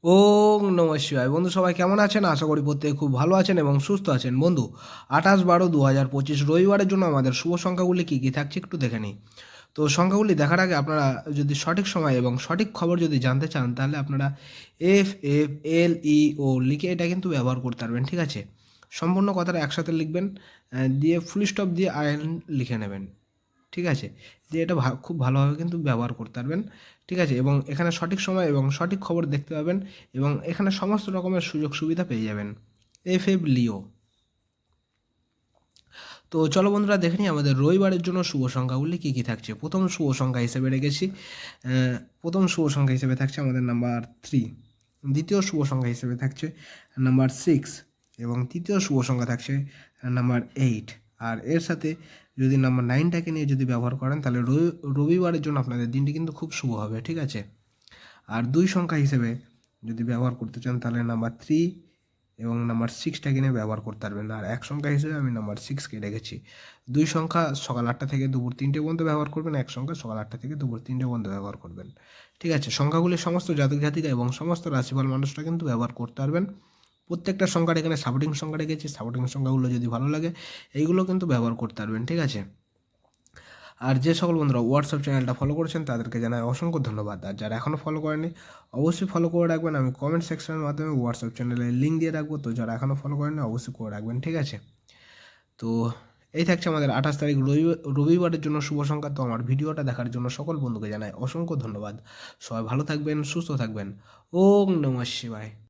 ওং নমঃ শিবায়। বন্ধু সবাই কেমন আছেন? আশা করি প্রত্যেকে খুব ভালো আছেন এবং সুস্থ আছেন। বন্ধু 28/12/2025 রবিবারের জন্য আমাদের শুভ সংখ্যাগুলি কী কী থাকছে একটু দেখে নিই। তো সংখ্যাগুলি দেখার আগে আপনারা যদি সঠিক সময় এবং সঠিক খবর যদি জানতে চান তাহলে আপনারা FFLEO লিখে এটা কিন্তু ব্যবহার করতে পারবেন, ঠিক আছে? সম্পূর্ণ কথাটা একসাথে লিখবেন, দিয়ে ফুল স্টপ দিয়ে আইএন লিখে নেবেন, ঠিক আছে? যে এটা খুব ভালোভাবে কিন্তু ব্যবহার করতে পারবেন, ঠিক আছে? এবং এখানে সঠিক সময় এবং সঠিক খবর দেখতে পাবেন এবং এখানে সমস্ত রকমের সুযোগ সুবিধা পেয়ে যাবেন। FFLEO। তো চলো বন্ধুরা দেখে নিই আমাদের রবিবারের জন্য শুভ সংখ্যাগুলি কী কী থাকছে। প্রথম শুভ সংখ্যা হিসেবে রেখেছি, প্রথম শুভ সংখ্যা হিসেবে থাকছে আমাদের নাম্বার 3, দ্বিতীয় শুভ সংখ্যা হিসেবে থাকছে নাম্বার 6 এবং তৃতীয় শুভ সংখ্যা থাকছে নাম্বার 8। আর এর সাথে যদি নাম্বার 9টাকে নিয়ে যদি ব্যবহার করেন তাহলে রবিবারের জন্য আপনাদের দিনটি কিন্তু খুব শুভ হবে, ঠিক আছে? আর 2 সংখ্যা হিসেবে যদি ব্যবহার করতে চান তাহলে নাম্বার 3 এবং নাম্বার 6টাকে নিয়ে ব্যবহার করতে পারবেন। আর এক সংখ্যা হিসেবে আমি নাম্বার 6কে রেখেছি। 2 সংখ্যা সকাল 8টা থেকে দুপুর 3টে পর্যন্ত ব্যবহার করবেন, এক সংখ্যা সকাল 8টা থেকে দুপুর 3টে পর্যন্ত ব্যবহার করবেন, ঠিক আছে? সংখ্যাগুলি সমস্ত জাতক জাতিকা এবং সমস্ত রাশিফল মানুষরা কিন্তু ব্যবহার করতে পারবেন। প্রত্যেকটা সংখ্যার এখানে সাপোর্টিং সংখ্যা রেখেছি, সাপোর্টিং সংখ্যাগুলো যদি ভালো লাগে এইগুলো কিন্তু ব্যবহার করতে পারবেন, ঠিক আছে? আর যে সকল বন্ধুরা হোয়াটসঅ্যাপ চ্যানেলটা ফলো করেছেন তাদেরকে জানাই অসংখ্য ধন্যবাদ। আর যারা এখনও ফলো করেনি অবশ্যই ফলো করে রাখবেন। আমি কমেন্ট সেকশনের মাধ্যমে হোয়াটসঅ্যাপ চ্যানেলের লিঙ্ক দিয়ে রাখবো, তো যারা এখনও ফলো করেনি অবশ্যই করে রাখবেন, ঠিক আছে? তো এই থাকছে আমাদের 28 তারিখ রবিবারের জন্য শুভ সংখ্যা। তো আমার ভিডিওটা দেখার জন্য সকল বন্ধুকে জানাই অসংখ্য ধন্যবাদ। সবাই ভালো থাকবেন, সুস্থ থাকবেন। ওং নমঃ শিবায়।